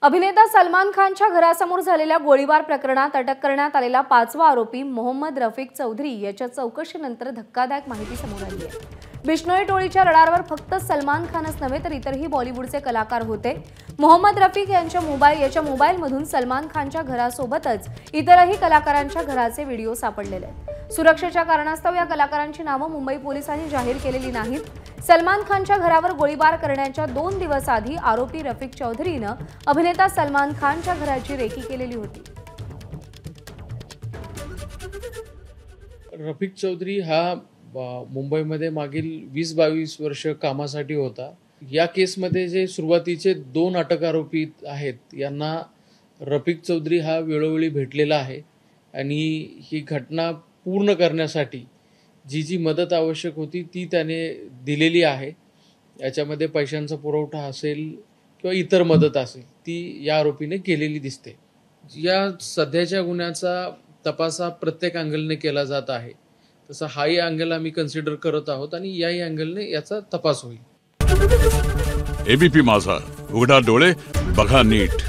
अभिनेता सलमान खानच्या घरासमोर झालेल्या गोळीबार प्रकरणात अटक करण्यात आलेला 5वा आरोपी मोहम्मद रफीक चौधरी याच्या चौकशीनंतर धक्कादायक माहिती समोर आली आहे। बिश्नोई टोळीच्या रडारवर फक्त सलमान खानच नव्हे तर इतरही बॉलिवूडचे कलाकार होते। मोहम्मद रफीक यांच्या मोबाईलमधून सलमान खानच्या घरासोबतच इतरही कलाकारांच्या घराचे व्हिडिओ सापडलेले आहेत। सुरक्षेच्या कारणास्तव या कलाकारांची नावे मुंबई पोलिसांनी जाहीर केलेली नाहीत। सलमान खानच्या घरावर गोळीबार करण्याच्या 2 दिवस आधी आरोपी रफीक चौधरीने अभिनेता सलमान खानच्या घराची रेकी केलेली होती। रफीक चौधरी हा मुंबईमध्ये मागील 20-22 वर्ष कामासाठी होता। या केसमध्ये जे सुरुवातीचे 2 अटक आरोपी आहेत यांना रफीक चौधरी हा वेळोवेळी भेटलेला आहे आणि ही घटना पूर्ण करण्यासाठी जी मदत आवश्यक होती ती त्याने दिलेली आहे। याच्यामध्ये पैशांचा पुरवठा असेल किंवा इतर मदत असेल ती या आरोपीने केलेली दिसते। या सध्याच्या गुन्ह्याचा तपास हा प्रत्येक अँगलने केला जात आहे, तसा हाही अँगल आम्ही कन्सिडर करत आहोत आणि याही अँगलने याचा तपास होईल। एबीपी माझा, उघडा डोळे बघा नीट।